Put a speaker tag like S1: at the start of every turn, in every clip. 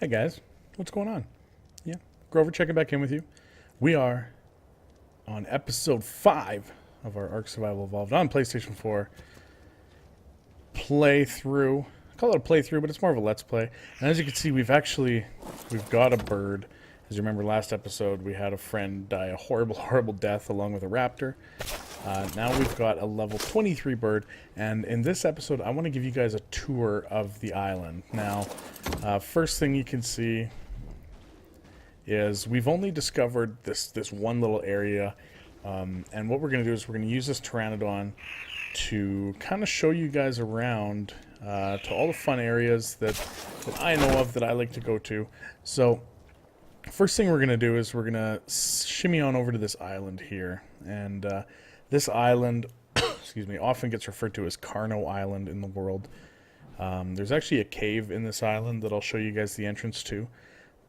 S1: Hey guys, what's going on? Yeah, Grover checking back in with you. We are on episode 5 of our ARK Survival Evolved on PlayStation 4 playthrough. I call it a playthrough, but it's more of a let's play. And as you can see, we've got a bird. As you remember last episode, we had a friend die a horrible, horrible death along with a raptor. Now we've got a level 23 bird, and in this episode I want to give you guys a tour of the island. Now, first thing you can see is we've only discovered this one little area, and what we're going to do is we're going to use this Pteranodon to kind of show you guys around to all the fun areas that I know of that I like to go to. So first thing we're going to do is we're going to shimmy on over to this island here, and this island excuse me, often gets referred to as Carno Island in the world. There's actually a cave in this island that I'll show you guys the entrance to,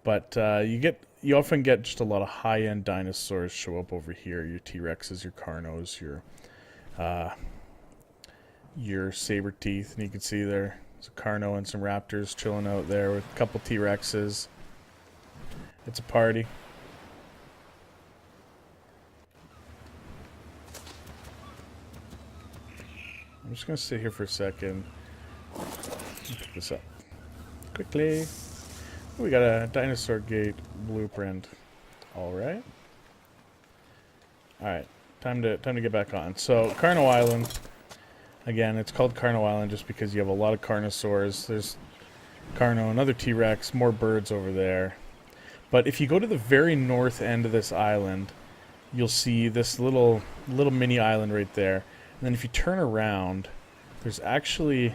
S1: but you often get just a lot of high-end dinosaurs show up over here. Your T-Rexes, your Carnos, your saber-teeth, and you can see there's a Carno and some raptors chilling out there with a couple T-Rexes. It's a party. I'm just going to sit here for a second. Pick this up quickly. We got a dinosaur gate blueprint. Alright. Alright. Time to get back on. So, Carno Island. Again, it's called Carno Island just because you have a lot of Carnosaurs. There's Carno, another T-Rex, more birds over there. But if you go to the very north end of this island, you'll see this little mini island right there. And then if you turn around, there's actually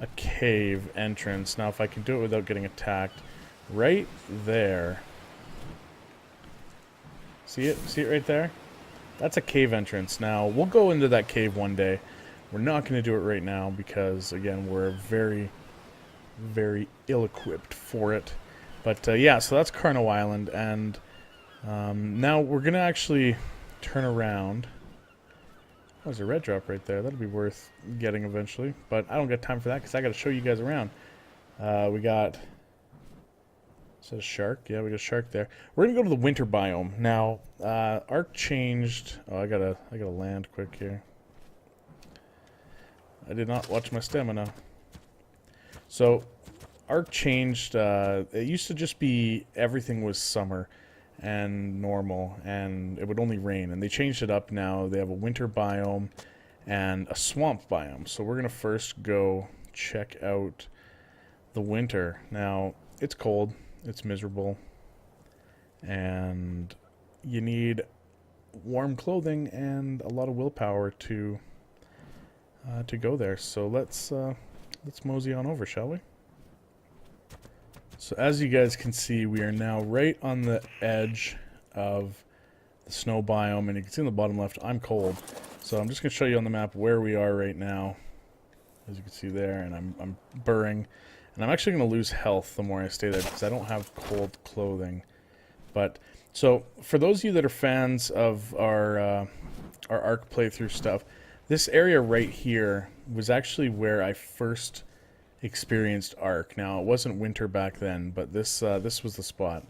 S1: a cave entrance. Now if I can do it without getting attacked, right there. See it? See it right there? That's a cave entrance. Now we'll go into that cave one day. We're not going to do it right now because, again, we're very, very ill-equipped for it. But yeah, so that's Carno Island, and now we're going to actually turn around. Oh, there's a red drop right there. That'll be worth getting eventually. But I don't got time for that because I got to show you guys around. We got... Is that a shark? Yeah, we got a shark there. We're going to go to the winter biome. Now, ARK changed... Oh, I gotta land quick here. I did not watch my stamina. So, ARK changed... it used to just be everything was summer and normal, and it would only rain, and they changed it up now. They have a winter biome and a swamp biome. So we're going to first go check out the winter. Now, it's cold, it's miserable, and you need warm clothing and a lot of willpower to go there. So let's mosey on over, shall we? So as you guys can see, we are now right on the edge of the snow biome, and you can see in the bottom left, I'm cold. So I'm just going to show you on the map where we are right now, as you can see there, and I'm burring. And I'm actually going to lose health the more I stay there because I don't have cold clothing. But, so, for those of you that are fans of our ARK playthrough stuff, this area right here was actually where I first experienced ARK. Now, it wasn't winter back then, but this was the spot.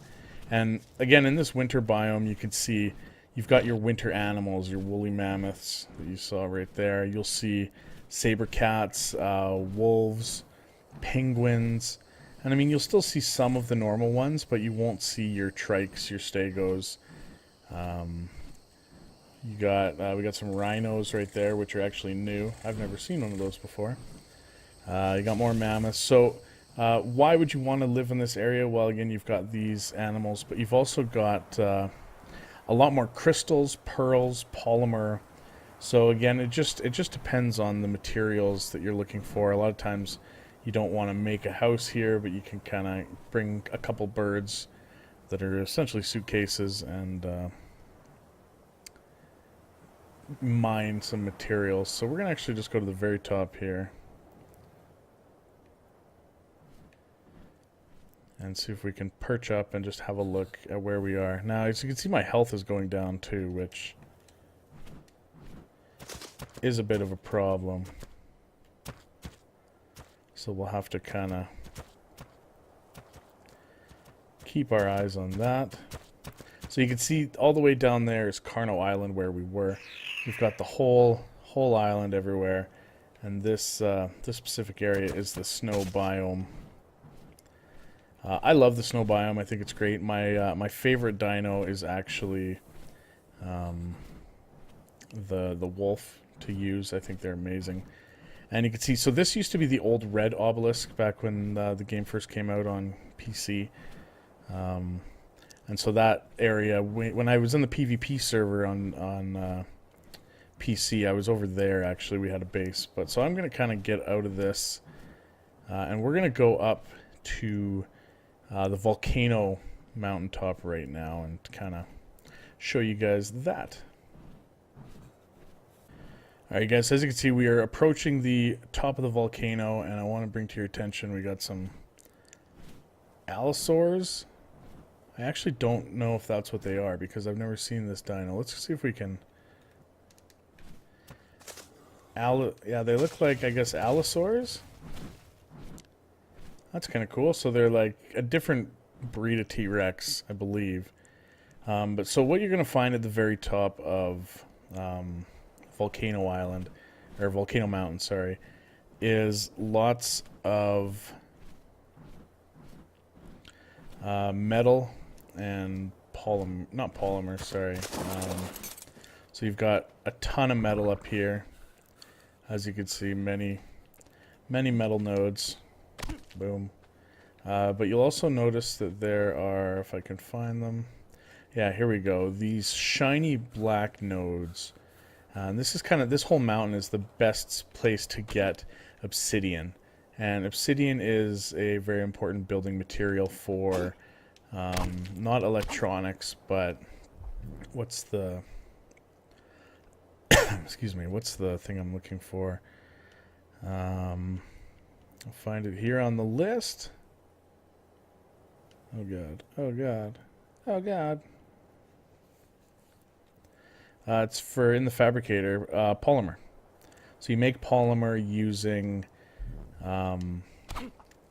S1: And again, in this winter biome, you can see you've got your winter animals, your woolly mammoths that you saw right there. You'll see saber cats, wolves, penguins, and I mean, you'll still see some of the normal ones, but you won't see your trikes, your stegos. We got some rhinos right there, which are actually new. I've never seen one of those before. You got more mammoths. So why would you want to live in this area? Well, again, you've got these animals, but you've also got a lot more crystals, pearls, polymer. So again, it just depends on the materials that you're looking for. A lot of times you don't want to make a house here, but you can kind of bring a couple birds that are essentially suitcases and mine some materials. So we're going to actually just go to the very top here and see if we can perch up and just have a look at where we are. Now, as you can see, my health is going down too, which is a bit of a problem. So we'll have to kind of keep our eyes on that. So you can see all the way down there is Carno Island where we were. We've got the whole island everywhere, and this specific area is the snow biome. I love the snow biome. I think it's great. My favorite dino is actually the wolf to use. I think they're amazing. And you can see, so this used to be the old red obelisk back when the game first came out on PC. And so that area, when I was in the PvP server on PC, I was over there actually. We had a base. But so I'm going to kind of get out of this, and we're going to go up to the Volcano mountaintop right now and kind of show you guys that. Alright guys, as you can see, we are approaching the top of the volcano, and I want to bring to your attention, we got some allosaurs. I actually don't know if that's what they are because I've never seen this dino. Let's see if we can... Yeah, they look like, I guess, allosaurs? That's kind of cool. So they're like a different breed of T-Rex, I believe. But so what you're going to find at the very top of Volcano Island, or Volcano Mountain, sorry, is lots of metal and not polymer, sorry. So you've got a ton of metal up here. As you can see, many metal nodes. Boom. But you'll also notice that there are, if I can find them, yeah, here we go, these shiny black nodes. And this is this whole mountain is the best place to get obsidian. And obsidian is a very important building material for not electronics, but what's the excuse me, what's the thing I'm looking for? I'll find it here on the list. Oh god, oh god, oh god. It's for in the fabricator, polymer. So you make polymer using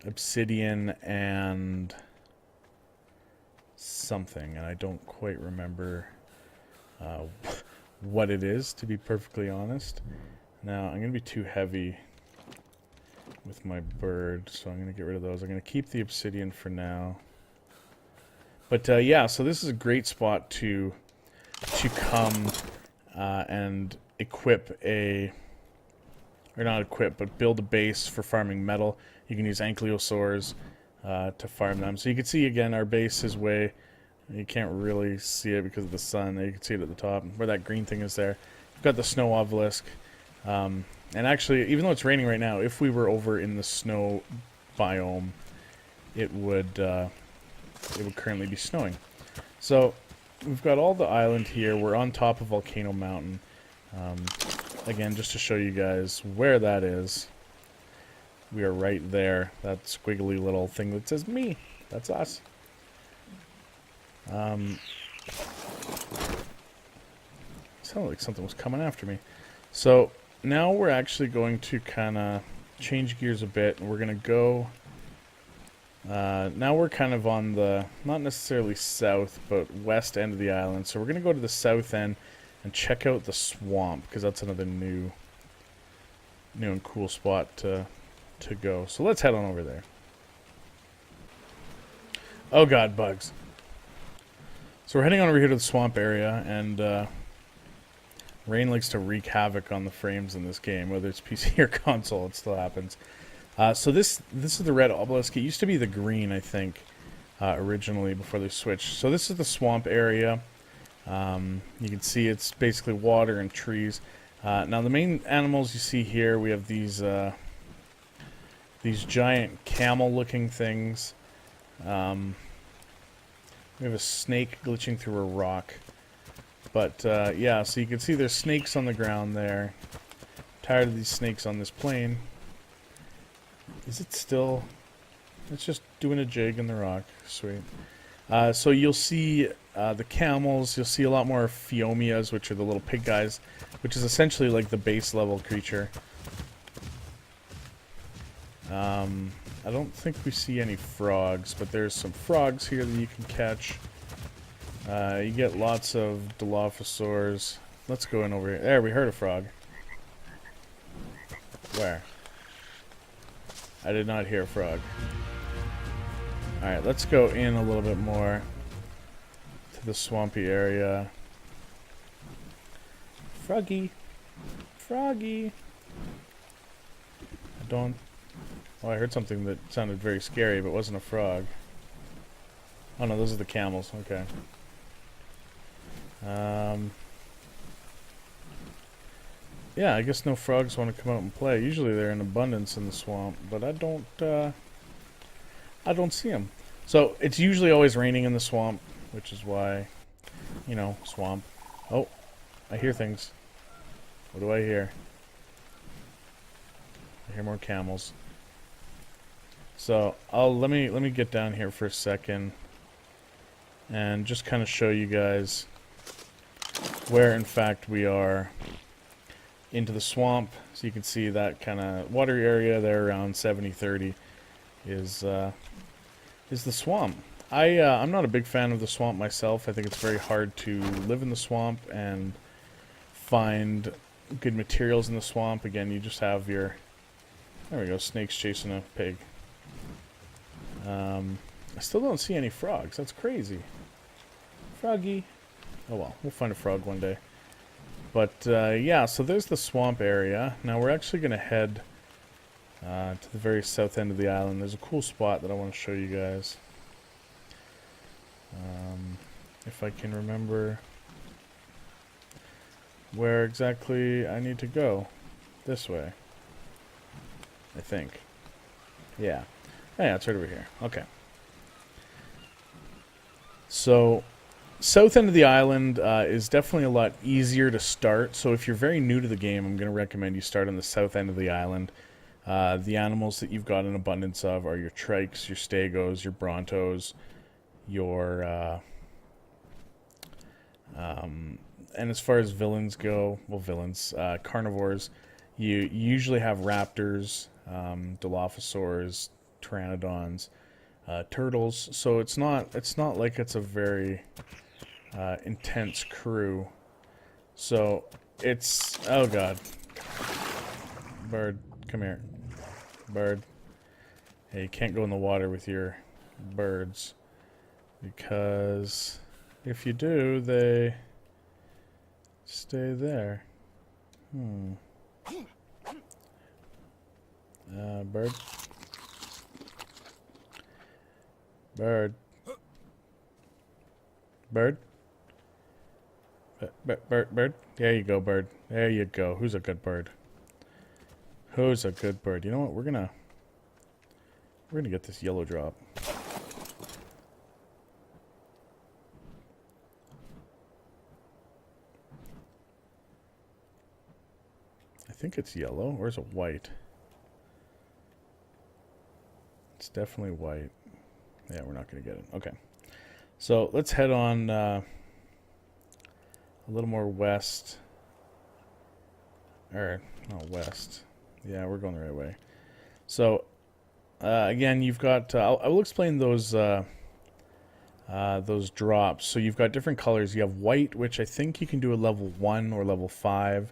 S1: obsidian and something, and I don't quite remember what it is, to be perfectly honest. Now, I'm going to be too heavy with my bird, so I'm going to get rid of those. I'm going to keep the obsidian for now. But yeah, so this is a great spot to come and equip or not equip, but build a base for farming metal. You can use ankylosaurs to farm them. So you can see again, our base is way, you can't really see it because of the sun. You can see it at the top where that green thing is there. We've got the snow obelisk. And actually, even though it's raining right now, if we were over in the snow biome, it would currently be snowing. So we've got all the island here. We're on top of Volcano Mountain. Again, just to show you guys where that is. We are right there. That squiggly little thing that says me. That's us. Sounded like something was coming after me. So now we're actually going to kind of change gears a bit, and we're going to go... now we're kind of on the, not necessarily south, but west end of the island. So we're going to go to the south end and check out the swamp, because that's another new and cool spot to go. So let's head on over there. Oh god, bugs. So we're heading on over here to the swamp area, and rain likes to wreak havoc on the frames in this game, whether it's PC or console, it still happens. So this is the red obelisk. It used to be the green, I think, originally before they switched. So this is the swamp area. You can see it's basically water and trees. Now the main animals you see here, we have these giant camel-looking things. We have a snake glitching through a rock. But yeah, so you can see there's snakes on the ground there. Tired of these snakes on this plane. Is it still... It's just doing a jig in the rock. Sweet. So you'll see the camels. You'll see a lot more Phiomias, which are the little pig guys, which is essentially like the base level creature. I don't think we see any frogs, but there's some frogs here that you can catch. You get lots of Dilophosaurs. Let's go in over here. There, we heard a frog. Where? I did not hear a frog. Alright, let's go in a little bit more to the swampy area. Froggy. Froggy. I don't... Oh, I heard something that sounded very scary, but wasn't a frog. Oh no, those are the camels. Okay. Yeah, I guess no frogs want to come out and play. Usually they're in abundance in the swamp, but I don't see them. So it's usually always raining in the swamp, which is why, you know, swamp. Oh, I hear things. What do I hear? I hear more camels. So let me get down here for a second and just kind of show you guys where in fact we are into the swamp. So you can see that kind of water area there around 70-30 is the swamp. I'm not a big fan of the swamp myself. I think it's very hard to live in the swamp and find good materials in the swamp. Again, you just have your... There we go, snakes chasing a pig. I still don't see any frogs. That's crazy. Froggy. Oh well, we'll find a frog one day. But yeah, so there's the swamp area. Now we're actually going to head to the very south end of the island. There's a cool spot that I want to show you guys. If I can remember where exactly I need to go. This way. I think. Yeah. Yeah, it's right over here. Okay. So, south end of the island is definitely a lot easier to start. So if you're very new to the game, I'm going to recommend you start on the south end of the island. The animals that you've got an abundance of are your trikes, your stegos, your brontos, your... and as far as villains go, well, villains, carnivores, you usually have raptors, Dilophosaurs, Pteranodons, turtles. So it's not like it's a very intense crew. So it's... Oh god. Bird, come here. Bird. Hey, you can't go in the water with your birds, because if you do, they stay there. Bird. Bird. Bird. Bird. There you go, bird. There you go. Who's a good bird? Who's a good bird? You know what? We're gonna get this yellow drop. I think it's yellow, or is it white? It's definitely white. Yeah, we're not going to get it. Okay. So let's head on a little more west. Or, no, west. Yeah, we're going the right way. So, again, you've got... I will explain those drops. So you've got different colors. You have white, which I think you can do a level 1 or level 5.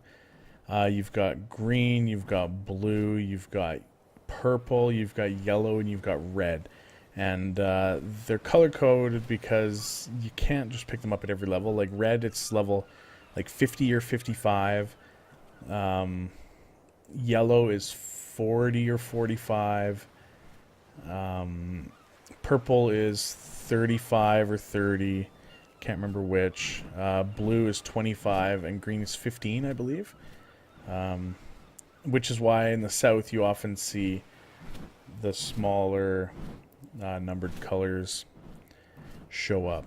S1: You've got green, you've got blue, you've got purple, you've got yellow, and you've got red. And they're color coded because you can't just pick them up at every level. Like red, it's level like 50 or 55. Yellow is 40 or 45. Purple is 35 or 30. Can't remember which. Blue is 25 and green is 15, I believe. Which is why in the south you often see the smaller numbered colors show up.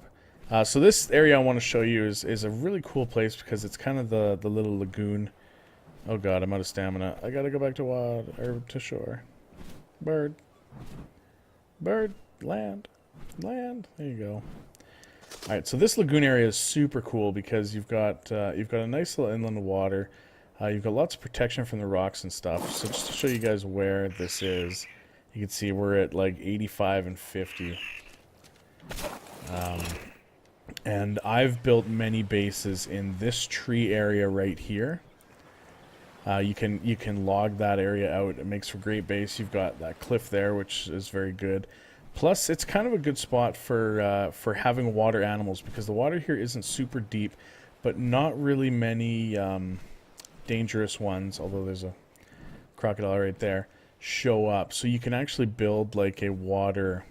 S1: So this area I want to show you is a really cool place because it's kind of the little lagoon. Oh god, I'm out of stamina. I gotta go back to water, or to shore. Bird. Bird. Land. Land. There you go. Alright, so this lagoon area is super cool because you've got a nice little inland water. You've got lots of protection from the rocks and stuff. So just to show you guys where this is, You can see we're at like 85 and 50. And I've built many bases in this tree area right here. You can log that area out. It makes for a great base. You've got that cliff there, which is very good. Plus, it's kind of a good spot for having water animals, because the water here isn't super deep, but not really many dangerous ones, although there's a crocodile right there, show up. So you can actually build like a water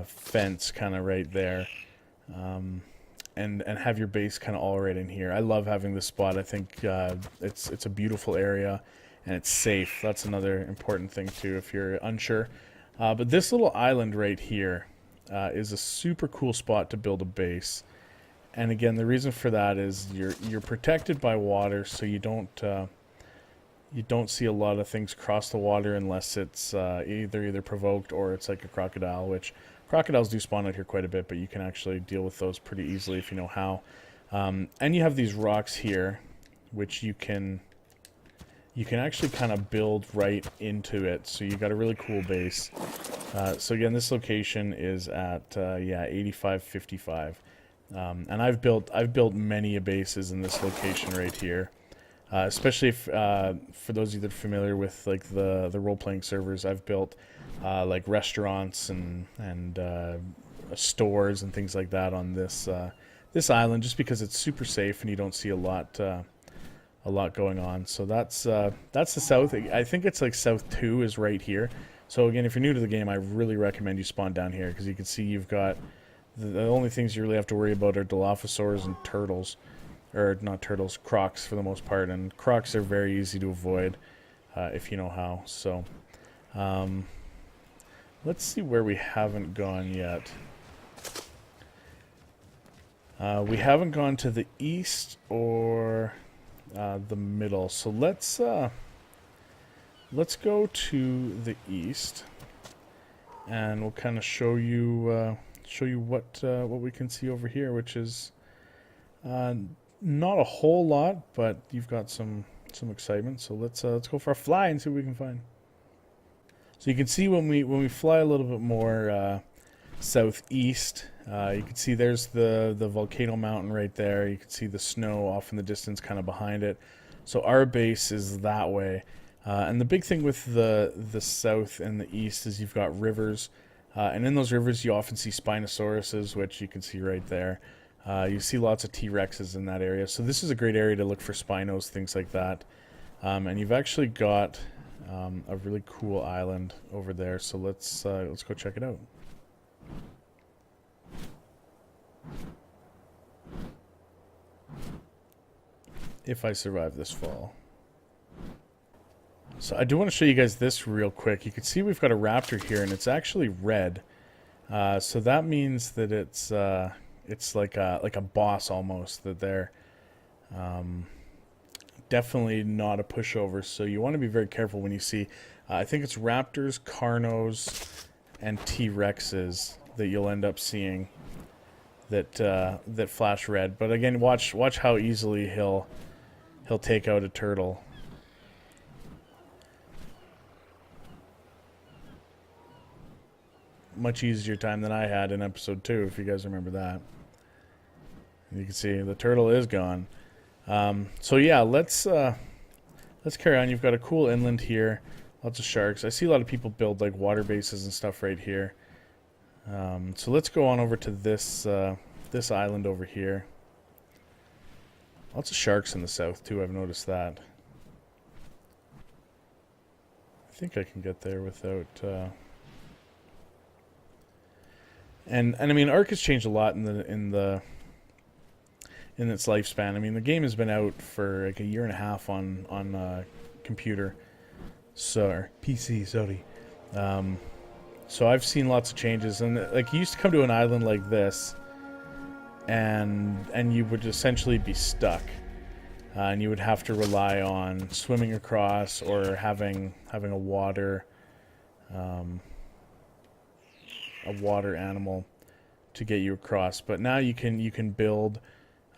S1: fence kind of right there, and have your base kind of all right in here. I love having this spot. I think it's a beautiful area, and it's safe. That's another important thing too if you're unsure. But this little island right here is a super cool spot to build a base. And again, the reason for that is you're protected by water, so you don't see a lot of things cross the water unless it's either provoked or it's like a crocodile, which crocodiles do spawn out here quite a bit, but you can actually deal with those pretty easily if you know how. And you have these rocks here, which you can actually kind of build right into it, so you got a really cool base. So again, this location is at 85-55. And I've built many bases in this location right here, especially if, for those of you that are familiar with like the role-playing servers. I've built like restaurants and stores and things like that on this island, just because it's super safe and you don't see a lot going on. So that's the south. I think it's like South 2 is right here. So again, if you're new to the game, I really recommend you spawn down here, because you can see you've got the only things you really have to worry about are Dilophosaurs and turtles. Or not turtles, crocs for the most part. And crocs are very easy to avoid if you know how. So let's see where we haven't gone yet. We haven't gone to the east or the middle. So let's go to the east, and we'll kind of show you what we can see over here, which is not a whole lot, but you've got some excitement. So let's go for a fly and see what we can find. So you can see when we fly a little bit more southeast, you can see there's the volcano mountain right there. You can see the snow off in the distance kind of behind it. So our base is that way. And the big thing with the south and the east is you've got rivers. And in those rivers, you often see Spinosauruses, which you can see right there. You see lots of T-Rexes in that area. So this is a great area to look for Spinos, things like that. And you've actually got a really cool island over there. So let's go check it out. If I survive this fall. So I do want to show you guys this real quick. You can see we've got a raptor here, and it's actually red. So that means that it's like a boss almost. That they're definitely not a pushover. So you want to be very careful when you see. I think it's raptors, carnos, and T-Rexes that you'll end up seeing that flash red. But again, watch how easily he'll take out a turtle. Much easier time than I had in episode 2, if you guys remember that. You can see the turtle is gone. So yeah, let's carry on. You've got a cool inland here, lots of sharks. I see a lot of people build like water bases and stuff right here. So let's go on over to this island over here. Lots of sharks in the south too. I've noticed that. I think I can get there without. And I mean, ARK has changed a lot in its lifespan. I mean, the game has been out for like a year and a half on computer, or PC, sorry. So I've seen lots of changes, and like you used to come to an island like this, and you would essentially be stuck, and you would have to rely on swimming across or having a water animal to get you across. But now you can build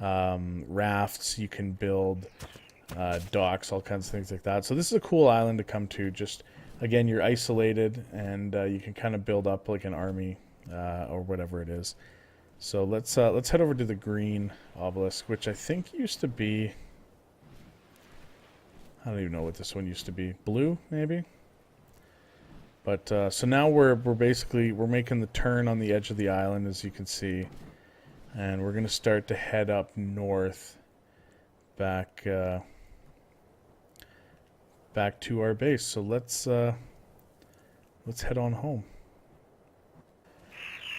S1: rafts, you can build docks, all kinds of things like that. So this is a cool island to come to. Just again, you're isolated, and you can kind of build up like an army or whatever it is. So let's head over to the green obelisk, which I think used to be, I don't even know what this one used to be. Blue, maybe? But, so now we're making the turn on the edge of the island, as you can see. And we're going to start to head up north back to our base. So let's head on home.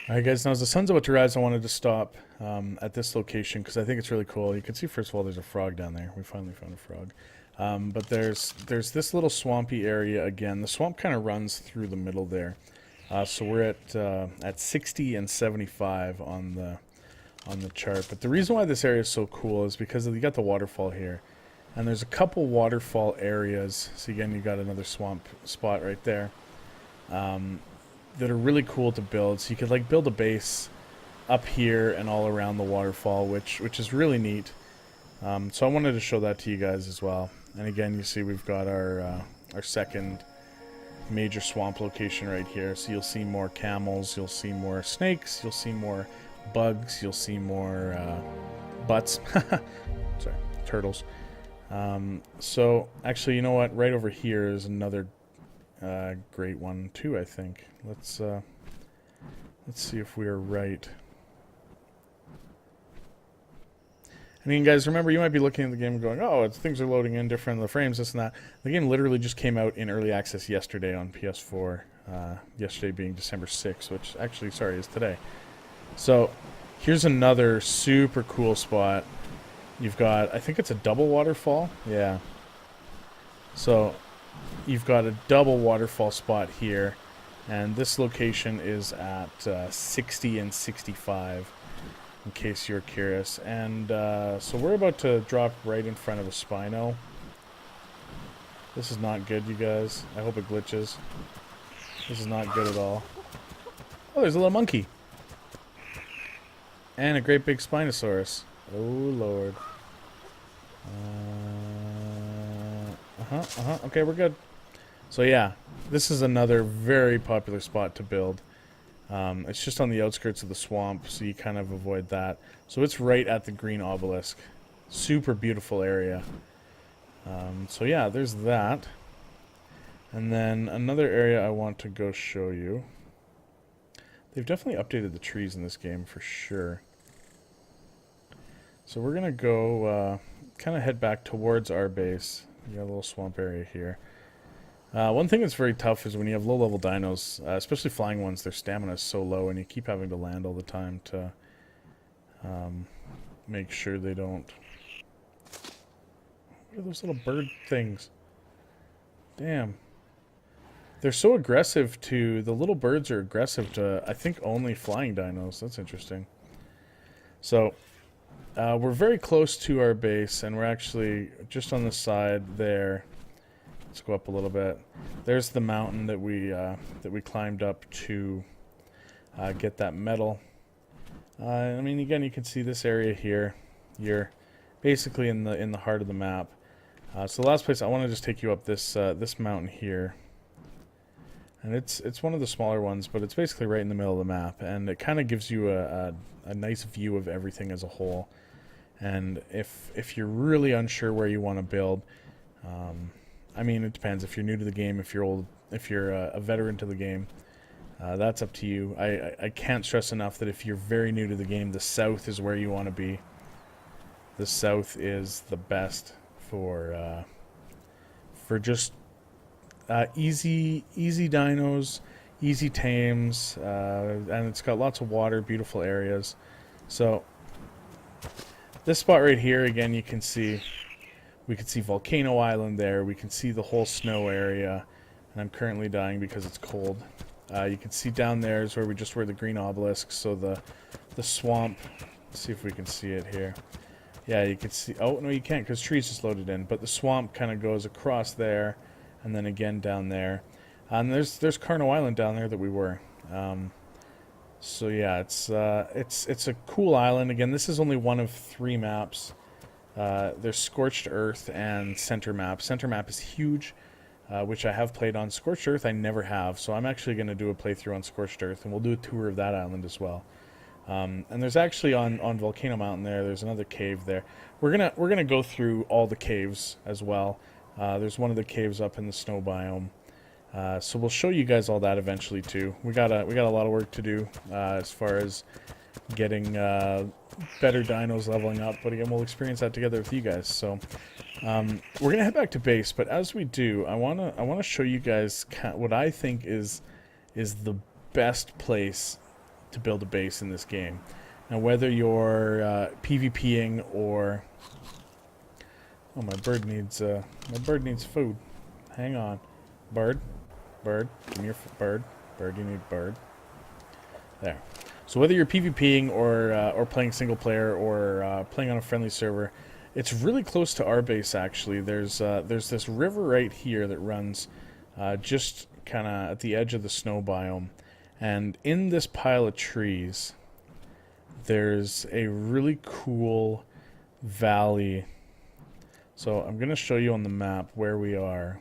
S1: Alright guys, now as the sun's about to rise, I wanted to stop at this location because I think it's really cool. You can see, first of all, there's a frog down there. We finally found a frog. But there's this little swampy area again. The swamp kind of runs through the middle there. So we're at 60 and 75 on the chart. But the reason why this area is so cool is because you got the waterfall here. And there's a couple waterfall areas. So again, you got another swamp spot right there. That are really cool to build. So you could like build a base up here and all around the waterfall, which is really neat. So I wanted to show that to you guys as well. And again, you see we've got our second major swamp location right here. So you'll see more camels, you'll see more snakes, you'll see more bugs, you'll see more butts. Sorry, turtles. So actually, you know what? Right over here is another great one too, I think. Let's see if we are right. I mean, guys, remember, you might be looking at the game and going, oh, things are loading in different, the frames, this and that. The game literally just came out in early access yesterday on PS4. Yesterday being December 6th, which actually, sorry, is today. So here's another super cool spot. You've got, I think it's a double waterfall. Yeah. So you've got a double waterfall spot here, and this location is at 60 and 65, in case you're curious. And so we're about to drop right in front of a Spino. This is not good, you guys. I hope it glitches. This is not good at all. Oh, there's a little monkey. And a great big Spinosaurus. Oh, Lord. Okay, we're good. So yeah, this is another very popular spot to build. It's just on the outskirts of the swamp, so you kind of avoid that. So it's right at the green obelisk. Super beautiful area. So yeah, there's that. And then another area I want to go show you. They've definitely updated the trees in this game for sure. So we're going to go kind of head back towards our base. You got a little swamp area here. One thing that's very tough is when you have low-level dinos, especially flying ones, their stamina is so low, and you keep having to land all the time to make sure they don't... What are those little bird things? Damn. They're so aggressive to... The little birds are aggressive to, I think, only flying dinos. That's interesting. So, we're very close to our base, and we're actually just on the side there. Let's go up a little bit. There's the mountain that we climbed up to get that metal. I mean, again, you can see this area here. You're basically in the heart of the map. So the last place I want to just take you up this this mountain here, and it's one of the smaller ones, but it's basically right in the middle of the map, and it kind of gives you a nice view of everything as a whole. And if you're really unsure where you want to build, I mean, it depends. If you're new to the game, if you're a veteran to the game, that's up to you. I can't stress enough that if you're very new to the game, the south is where you want to be. The south is the best for just easy dinos, easy tames, and it's got lots of water, beautiful areas. So this spot right here, again, you can see. We can see Volcano Island there. We can see the whole snow area. And I'm currently dying because it's cold. You can see down there is where we just were the green obelisk. So the swamp. Let's see if we can see it here. Yeah, you can see. Oh, no, you can't because trees just loaded in. But the swamp kind of goes across there. And then again down there. And there's Carno Island down there that we were. So yeah, it's a cool island. Again, this is only one of 3 maps. There's Scorched Earth and Center Map. Center Map is huge. which I have played on. Scorched Earth I never have, so I'm actually going to do a playthrough on Scorched Earth, and we'll do a tour of that island as well. And there's actually on Volcano Mountain there's another cave there. We're gonna go through all the caves as well. There's one of the caves up in the snow biome. So we'll show you guys all that eventually too. We got a lot of work to do as far as getting better dinos, leveling up, but again we'll experience that together with you guys. So we're gonna head back to base, but as we do, I wanna show you guys what I think is the best place to build a base in this game. Now whether you're PvPing or my bird needs food. Hang on, bird, give me your bird, you need bird. There. So whether you're PvPing or playing single player or playing on a friendly server, it's really close to our base actually. There's this river right here that runs just kind of at the edge of the snow biome, and in this pile of trees, there's a really cool valley. So I'm gonna show you on the map where we are.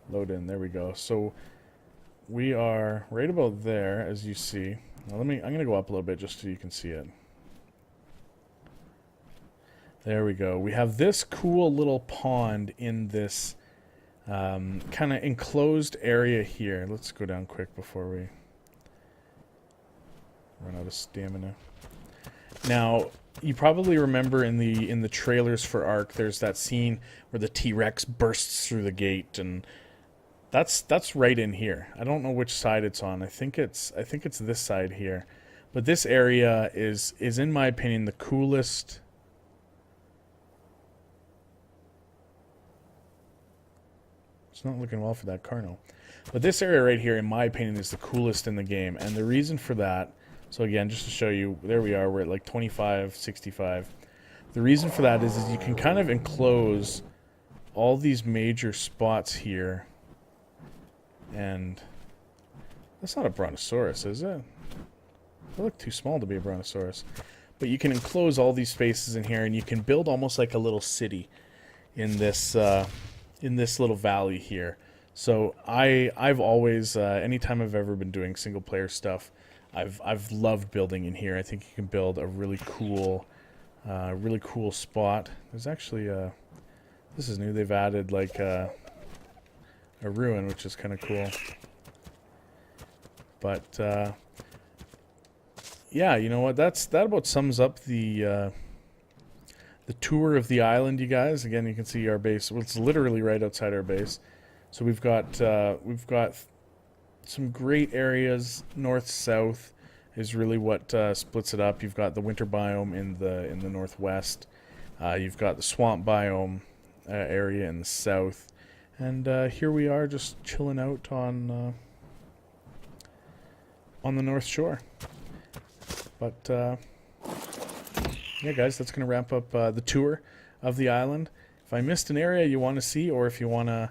S1: Load in. There we go. So we are right about there, as you see. Now I'm gonna go up a little bit just so you can see it. There we go. We have this cool little pond in this kind of enclosed area here. Let's go down quick before we run out of stamina. Now, you probably remember in the trailers for ARK, there's that scene where the T-Rex bursts through the gate, and that's right in here. I don't know which side it's on. I think it's this side here. But this area is in my opinion the coolest. It's not looking well for that Carno. But this area right here, in my opinion, is the coolest in the game. And the reason for that, so again, just to show you, there we are, we're at like 25, 65. The reason for that is you can kind of enclose all these major spots here. And that's not a Brontosaurus, is it? They look too small to be a Brontosaurus. But you can enclose all these spaces in here, and you can build almost like a little city in this little valley here. So I've always anytime I've ever been doing single player stuff, I've loved building in here. I think you can build a really cool spot. There's actually this is new. They've added like a ruin, which is kind of cool. But yeah, you know what? That about sums up the tour of the island, you guys. Again, you can see our base. Well, it's literally right outside our base. So we've got some great areas. North south is really what splits it up. You've got the winter biome in the northwest. You've got the swamp biome area in the south, and here we are just chilling out on the North Shore. But yeah, guys, that's going to wrap up the tour of the island. If I missed an area you want to see, or if you want to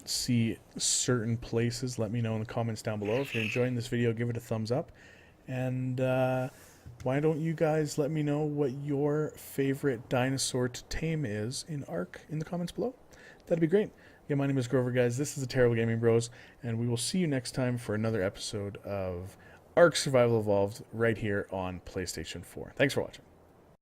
S1: see certain places, let me know in the comments down below. If you're enjoying this video, give it a thumbs up. And why don't you guys let me know what your favorite dinosaur to tame is in ARK in the comments below. That'd be great. Again, my name is Grover, guys. This is the Terrible Gaming Bros, and we will see you next time for another episode of ARK Survival Evolved right here on PlayStation 4. Thanks for watching.